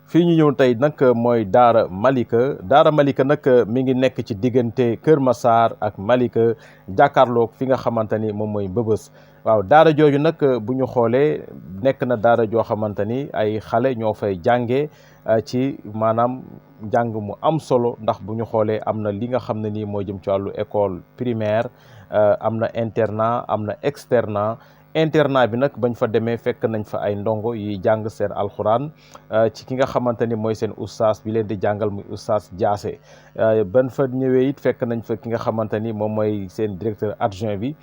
fii ñu ñëw tey nag mooy Daara Malika nag mi ngi nekk ci diggante Kër Massar ak Malika jàkkaarloog fi nga xamante ni moom mooy Mbëbës. waaw daara jooju nag bu ñu xoolee nekk na daara joo xamante ni ay xale ñoo fay jàngee ci maanaam njàng mu am solo ndax bu ñu xoolee am na li nga xam ne nii moo jëm ci wàllu école primaire am na internat am na externat. internat bi nag bañ fa demee fekk nañ fa ay ndongo yuy jàng seen alxuraan ci ki nga xamante ni mooy seen oustaz bi leen di jàngal muy oustaz Diassé ban fa ñëwee it fekk nañ fa ki nga xamante ni moom mooy seen directeur adjoint bi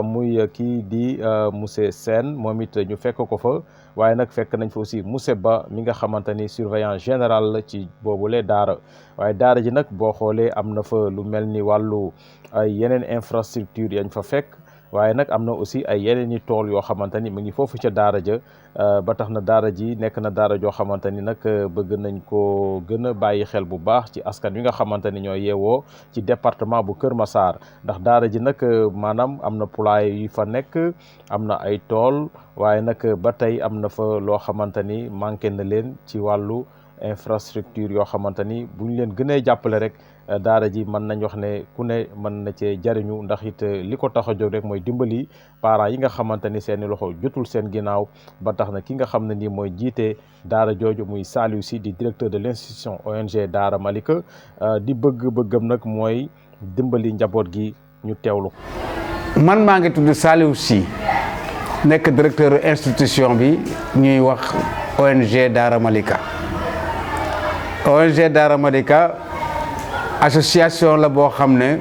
muy kii di monsieur Sène moom it ñu fekk ko fa waaye nag fekk nañ fa aussi monsieur Ba mi nga xamante ni surveillant général la ci boobule daara waaye daara ji nag boo xoolee am na fa lu mel ni wàllu ay yeneen infrastructure yañ fa fekk waaye nag am na aussi ay yeneen i tool yoo xamante ni mu ngi foofu ca daara ja ba tax na daara ji nekk na daara joo xamante ni nag bëgg nañ ko gën a bàyyi xel bu baax ci askan wi nga xamante ni ñoo yeewoo ci département bu Kër Massar ndax daara ji nag maanaam am na poulailler yu fa nekk am na ay tool waaye nag ba tey am na fa loo xamante ni manqué na leen ci wàllu infrastructure yoo xamante ni bu ñu leen gënee jàppale rek daara ji mën nañ wax ne ku ne mën na cee jariñu ndax it li ko tax a jóg rek mooy dimbali parents yi nga xamante ni seeni loxo jotul seen ginnaaw ba tax na ki nga xam ne nii mooy jiite daara jooju muy Saliou Sy di directeur de l'institution ONG Daara Malika di bëgg-bëggam nag mooy dimbali njaboot gi ñu teewlu ko. man maa ngi tudd Saliou Sy nekk directeur institution bi ñuy wax ONG Daara Malika. ONG Daara Malika association la boo xam ne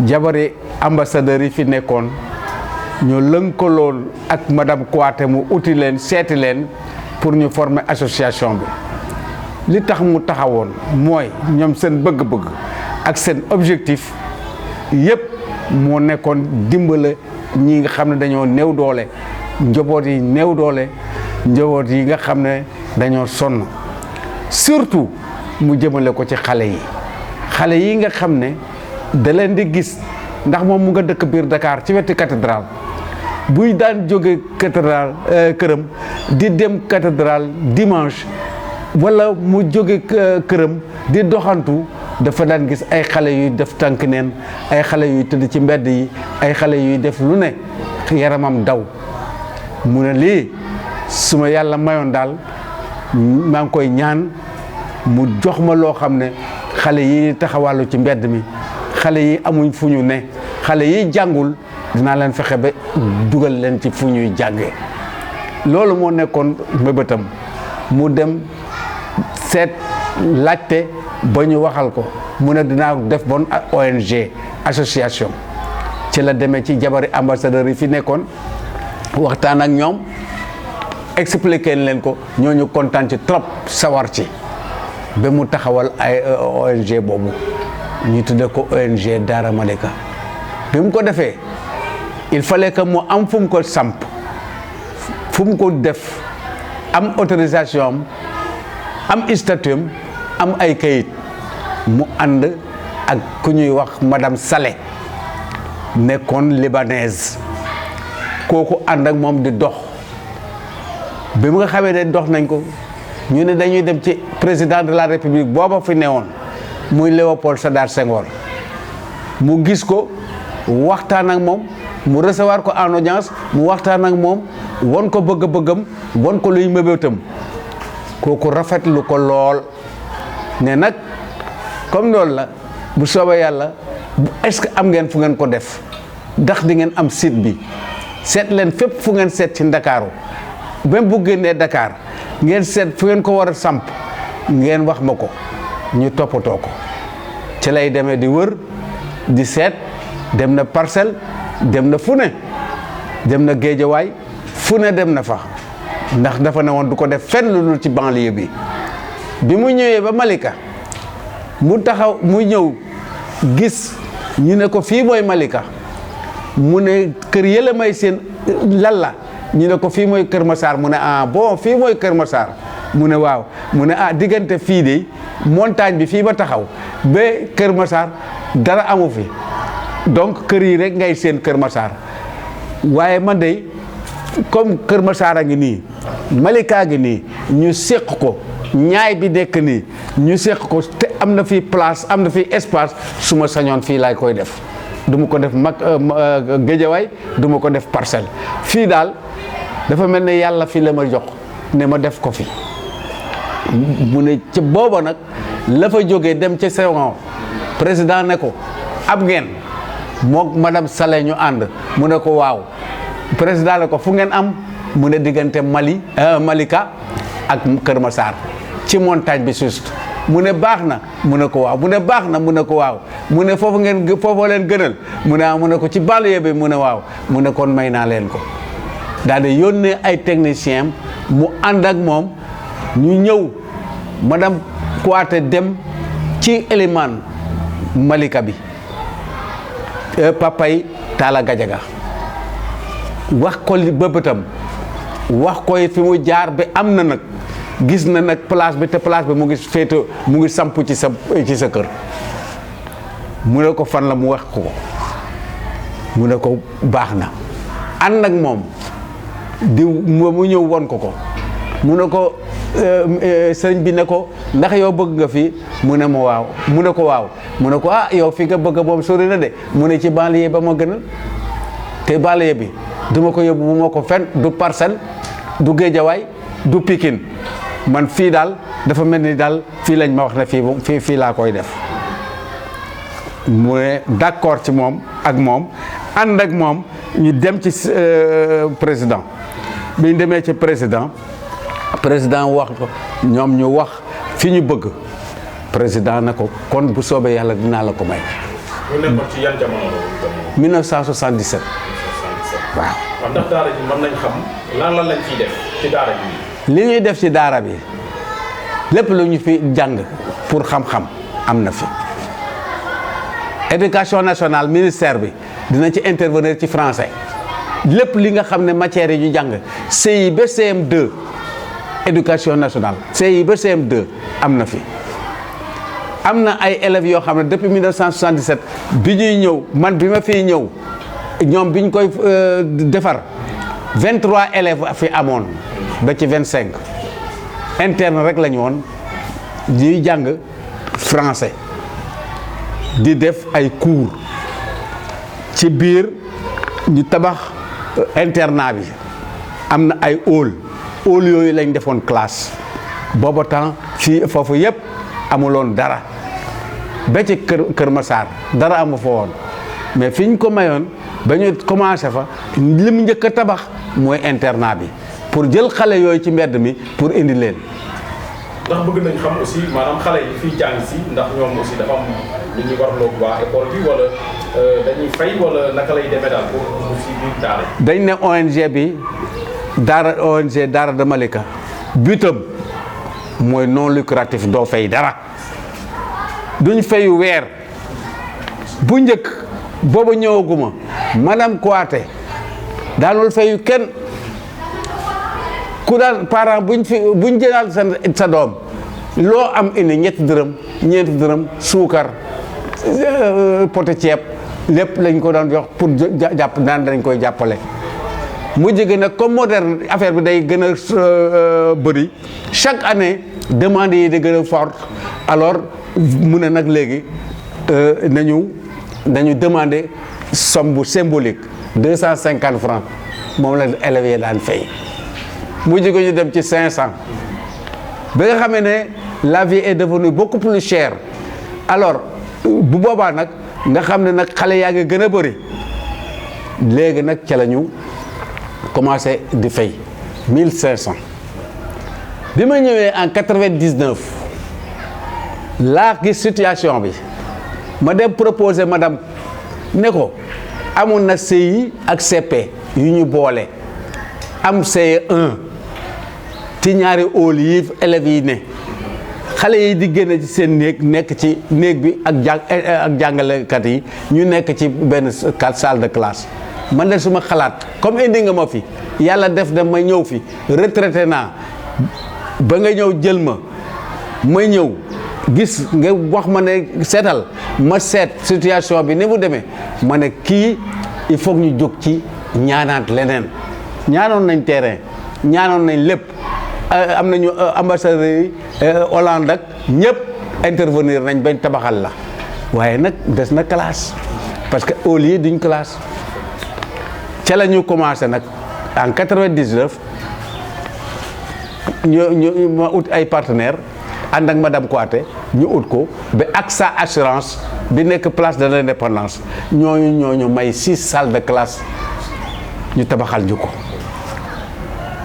jabari ambassadeurs yi fi nekkoon ñu lënkaloon ak madame Kouaté mu uti leen seeti leen pour ñu former association bi li tax mu taxawoon mooy ñoom seen bëgg-bëgg ak seen objectif yépp moo nekkoon dimbale ñi nga xam ne dañoo néew doole njaboot yi néew doole njaboot yi nga xam ne dañoo sonn surtout mu jëmale ko ci xale yi nga xam ne da leen di gis ndax moom mu nga dëkk biir Dakar ci wetu cathédrale buy daan jóge cathédrale këram di dem cathédrale dimanche wala mu jóge këram di doxantu dafa daan gis ay xale yuy def tànk neen ay xale yuy tëdd ci mbedd yi ay xale yuy def lu ne yaramam daw mu ne lii su ma yàlla mayoon daal maa ngi koy ñaan mu jox ma loo xam ne xale yi taxawàllu ci mbedd mi xale yi amuñ fu ñu ne xale yi jàngul dinaa leen fexe ba dugal leen ci fu ñuy jàngee loolu moo nekkoon mbébétam mu dem seet laajte ba ñu waxal ko mu ne dinaa def bon ONG association ci la demee ci jabari ambassadeurs yi fi nekkoon waxtaan ak ñoom expliqué leen ko ñooñu kontaan ci trop sawar ci ba mu taxawal ay ONG boobu ñu tudde ko ONG Daara Malika bi mu ko defee il fallait que mu am fu mu ko samp fu mu ko def am autorisation am statut am ay kayit mu ànd ak ku ñuy wax madame Saleh nekkoon libanaise kooku ànd ak moom di dox bi mu nga xamee ne dox nañ ko ñu ne dañuy dem ci président de la république booba fi newoon muy Léopold Sédar Senghor mu gis ko waxtaan ak moom mu recevoir ko en audience mu waxtaan ak moom won ko bëgg-bëggam won ko luy mébétam kooku rafetlu ko lool ne nag comme loolu la bu soobee yàlla est-ce que am ngeen fu ngeen ko def ndax di ngeen am site bi seet leen fépp fu ngeen seet ci Ndakaaru même bu génnee Dakar ngeen seet fu ngeen ko war a samp ngeen wax ma ko ñu toppatoo ko ci lay demee di wër di seet dem na Parcelles dem na fu ne dem na Géejawaay fu ne dem na fa ndax dafa ne woon du ko def fenn lu dul ci banlieue bi mu ñëwee ba Malika mu taxaw mu ñëw gis ñu ne ko fii mooy Malika mu ne kër yële may seen lan la ñu ne ko fii mooy Kër Massar mu ne ah bon fii mooy Kër Massar mu ne waaw mu ne ah diggante fii de montagne bi fii ba taxaw ba Kër Massar dara amu fi donc kër yi rek ngay seen Kër Massar waaye man de comme Kër Massar a ngi nii Malika ngi nii ñu séq ko ñaay bi nekk nii ñu seq ko te am na fii place am na fii espace su ma sañoon fii laay koy def du ma ko def Géejawaay du ma ko def Parcelles fii daal dafa mel ne yàlla fii la ma jox ne ma def ko fi mu ne ca booba nag la fa jógee dem ca Senghor président ne ko am ngeen mook madame Saleh ñu ànd mu ne ko waaw président ne ko fu ngeen am mu ne diggante Malika ak Kër Massar ci montagne bi juste mu ne baax na mu ne ko waaw mu ne baax na mu ne ko waaw mu ne foofu leen gënal mu ne mu ne ko ci banlieue bi mu ne waaw mu ne kon may naa leen ko daal di yónnee ay technicien mu ànd ak moom ñu ñëw madame Kouaté dem ci Elimane Malika bi papay Talla Gadiaga wax ko li bëbëtam wax ko fi mu jaar bi am na nag gis na nag place bi te place bi mu ngi samp ci sa kër mu ne ko fan la mu wax ko mu ne ko baax na ànd ak moom mu ñëw won ko mu ne ko sëriñ bi ne ko ndax yow bëgg nga fi mu ne ma waaw mu ne ko waaw mu ne ko ah yow fi nga bëgg moom sori na de mu ne ci banlieue ba ma gënal te banlieue bi duma ko yóbbu bu ma ko fen du Parcelles du Géejawaay du Pikine man fii daal dafa mel ni daal fii lañ ma wax ne fii laa koy def mu ne d'accord ci moom ak moom ànd ak moom ñu dem ci président bi ñu demee ci président wax ko ñoom ñu wax fi ñu bëgg président na ko kon bu soobee yàlla dinaa la ko may. mu nekkoon ci yan jamono la. 1977. waaw. ndax daara ji mën nañ xam lan lañ ciy def ci daara ji. li ñuy def ci daara bi lépp lu ñu fi jàng pour xam-xam am na fi. éducation nationale ministère bi dina ci intervenir ci français lépp li nga xam ne matière yi ñu jàng CI ba CM2 éducation nationale CI ba CM2 am na fi. am na ay élèves yoo xam ne depuis 1977 bi ñuy ñëw man bi ma fiy ñëw ñoom bi ñu koy defar 23 élèves fi amoon ba ci 25 interne rek la ñu woon ñuy jàng français di def ay cours ci biir ñu tabax internat bi am na ay hall yooyu lañ defoon classe booba temps fii foofu yëpp amuloon dara ba ci Kër Massar dara amu fa woon mais fi ñu ko mayoon ba ñu commencé fa li mu njëkk a tabax mooy internat bi pour jël xale yooyu ci mbedd mi pour indi leen. ndax bëgg nañ xam aussi maanaam xale yi fiy jàng si ndax ñoom aussi dafa am lu ñuy warloo waa école bi wala dañuy fay wala naka lay demee daal pour si biir daara. dañ ne ONG bi ONG Daara de Malika butam mooy non lucratif doo fay dara duñ fayu weer bu njëkk booba ñëwaguma madame Kouaté daanul fayu kenn ku daan parent buñ jëlaal sa doom loo am indi ñeenti dërëm suukar poté ceeb lépp lañ ko daan jox pour jàpp naan dañ koy jàppale mu jege nag comme moderne affaire bi day gën a bëri chaque année demande yi di gën a forte alors mu ne nag léegi nañu demander somme bu symbolique 250 francs moom la élèves yi daan fay mu jege ñu dem ci 500 ba nga xamee ne la vie est devenue beaucoup plus chère alors bu boobaa nag nga xam ne nag xale yaa ngi gën a bëri léegi nag ca la ñu commencé di fay 1500 bi ma ñëwee en 99 laa gis situation bi ma dem proposer madame ne ko amoon na CI ak CP yu ñu boole am CE1 ci ñaari hall yi élèves yi ne xale yi di génne ci seen néeg nekk ci néeg bi ak jàngalekat yi ñu nekk ci benn salle de classe man de suma xalaat comme indi nga ma fi yàlla def na ma ñëw fi retraité naa ba nga ñëw jël ma ñëw gis nga wax ma ne seetal ma seet situation bi ni mu demee ma ne kii il faut ñu jóg ci ñaanaat leneen ñaanoon nañ terrain ñaanoon nañ lépp am nañu ambassadeurs yi Hollande ak ñëpp intervenir nañ bañ tabaxal la waaye nag des na classe parce que au lieu d'une classe ca la ñu commencé nag en 99 ñu ma ut ay partenaires ànd ak madame Kouaté ñu ut ko ba AXA assurance bi nekk place de l'Indépendance ñooñu may 6 salles de classe ñu tabaxal ñu ko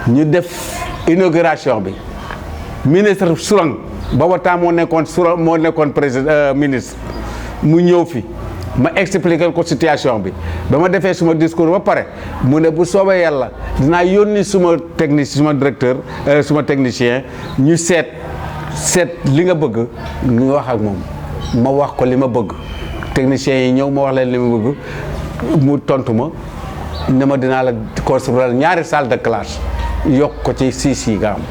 ñu def inauguration bi ministre Sourang booba temps moo nekkoon président ministre mu ñëw fi ma expliquer ko situation bi ba ma defee suma discours ba pare mu ne bu soobee yàlla dinaa yónni suma directeur suma technicien ñu seet li nga bëgg nga wax ak moom ma wax ko li ma bëgg technicien yi ñëw ma wax leen li ma bëgg mu tontu ma ne ma dinaa la construire ñaari salle de classe yokk ko ci 6 yi nga am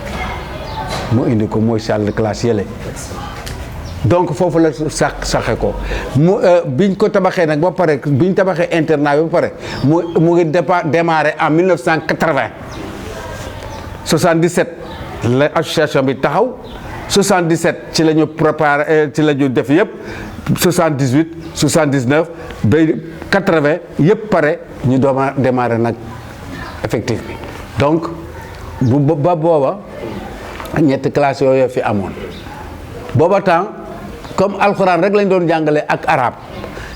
mu indi ko mooy salle de classe yële donc foofu la saxe ko biñ ko tabaxee nag ba pare biñ tabaxee internat bi ba pare mu ngi démarré en 1980 77 la association bi taxaw 77 ci la ñu préparé ci la ñu def yëpp 78 79 ba 80 yëpp pare ñu dooma démarré nag effectif bi donc ba booba ñetti classe yooyu fi amoon booba temps comme alxuraan rek lañ doon jàngale ak arabe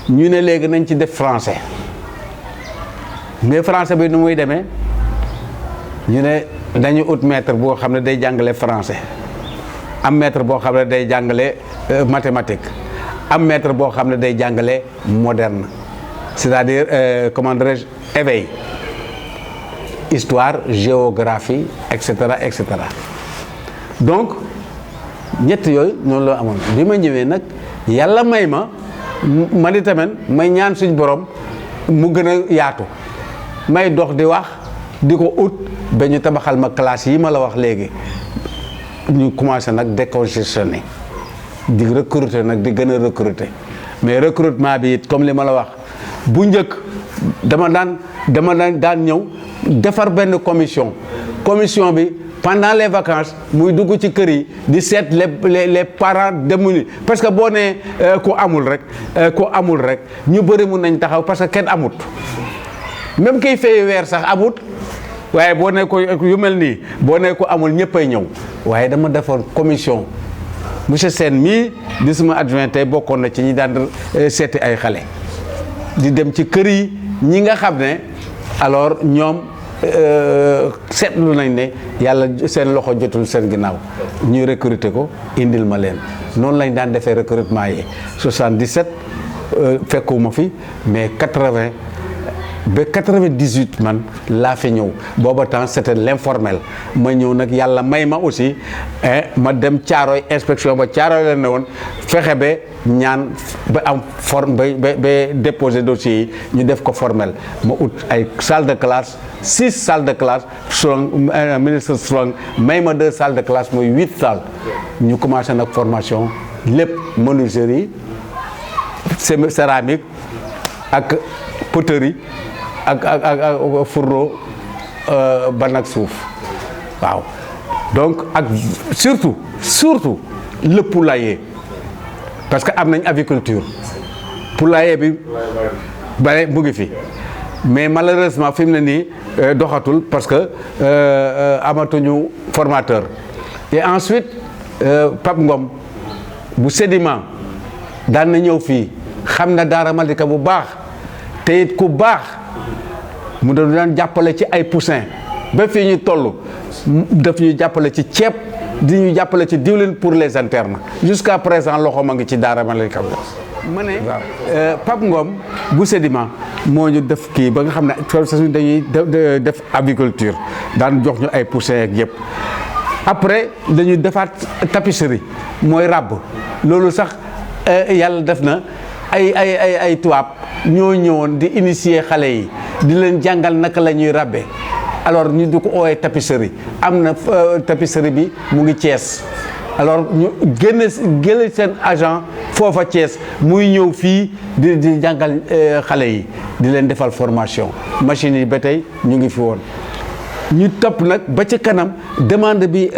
ñu ne léegi nañ ci def français mais français bi nu muy demee ñu ne dañu ut maître boo xam ne day jàngale français am maître boo xam ne day jàngale mathématique am maître boo xam ne day jàngale moderne c'est-à-dire comment dirais-je éveil histoire géographie et cetera et cetera donc ñett yooyu noonu la amoon bi ma ñëwee nag yàlla may ma di tamit may ñaan suñ borom mu gën a yaatu may dox di wax di ko ut ba ñu tabaxal ma classe yi ma la wax léegi ñu commencé nag décongestionner di recruter nag di gën a recruter mais recrutement bi it comme li ma la wax bu njëkk dama daan ñëw defar benn commission bi pendant les vacances muy dugg ci kër yi di seet les parents démunis parce que boo nee ku amul rek ñu bëri mun nañ taxaw parce que kenn amut même kiy fay weer sax amut waaye boo nee ko yu mel nii boo nee ko amul ñëppay ñëw waaye dama defoon commission monsieur Sène mii di suma adjoint tey bokkoon na ci ñi daan seeti ay xale di dem ci kër yi ñi nga xam ne alors ñoom seetlu nañ ne yàlla seen loxo jotul seen ginnaaw ñuy recruter ko indil ma leen noonu lañ daan defee recrutement yi 77 fekkuma fi mais 80 ba 98 man laa fi ñëw booba temps c'était l'informel ma ñëw nag yàlla may ma aussi ma dem Caaroy inspection ba Caaroy la ne woon fexe ba ñaan ba am ba déposer dossier yi ñu def ko formel ma ut ay salle de classe 6 salles de classe ministre Strong may ma 2 salles de classe mooy 8 salles ñu commencé nag formation lépp menuiserie céramique ak poterie ak fourneau ban ak suuf waaw donc ak surtout le poulailler parce que am nañ aviculture poulailler bi bare mu ngi fi mais malheureusement fi mu ne nii doxatul parce que amatuñu formateur et ensuite Pape Ngom bu Sédiment daan na ñëw fii xam na Daara Malika bu baax te it ku baax mu daan jàppale ci ay poussin ba fii ñu toll daf ñu jàppale ci ceeb di ñu jàppale ci diwlin pour les internes jusqu'à présent loxo ma ngi ci Daara Malika ma ne Pape Ngom bu Sédiment moo ñu def kii ba nga xam ne dañuy def aviculture daan jox ñu ay poussin ak yëpp après dañuy defaat tapisserie mooy ràbb loolu sax yàlla def na ay tubaab ñoo ñëwoon di initier xale yi di leen jàngal naka la ñuy ràbbe alors ñu di ko ooyee tapisserie am na tapisserie bi mu ngi Thiès alors ñu génne seen agent foofa Thiès muy ñëw fii di jàngal xale yi di leen defal formation machine yi ba tey ñu ngi fi woon ñu topp nag ba ci kanam demande bi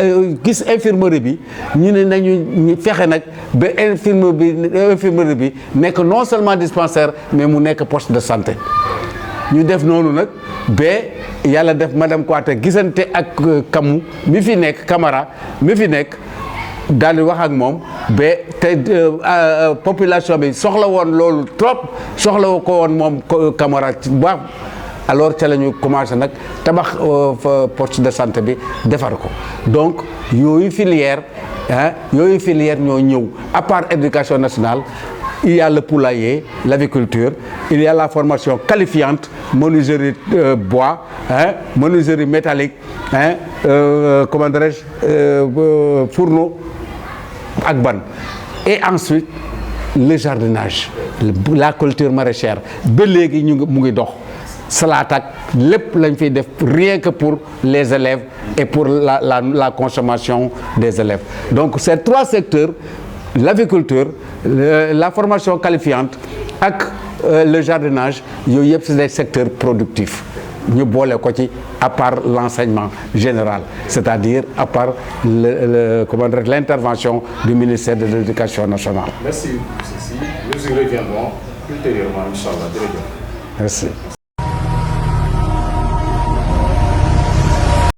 gis infirmerie bi ñu ne nañu fexe nag ba infirmerie bi nekk non seulement dispensaire mais mu nekk poste de santé. ñu def noonu nag ba yàlla def madame Kouaté gisante ak Kamu mi fi nekk Camara mi fi nekk daal di wax ak moom ba te population bi soxla woon loolu trop soxla ko woon moom Camara ci baax. Alors ca la ñu commencé nag tabax poste de santé bi defar ko donc yooyu filière ñoo ñëw à part éducation nationale il y a le poulailler l'aviculture il y a la formation qualifiante menuiserie bois menuiserie métallique comment dirais-je fourneau ak ban et ensuite le jardinage la culture maraîchère ba léegi mu ngi dox. Salade ak lépp lañ fiy def rien que pour les élèves et pour la consommation des élèves donc ces trois secteurs l'aviculture la formation qualifiante ak le jardinage yooyu yëpp c'est des secteurs productifs ñu boole ko ci à part l'enseignement général c'est-à-dire à part comment dire l'intervention du ministère de l'Éducation nationale. Merci. Nous y reviendrons ultérieurement, Inch'Allah. Merci.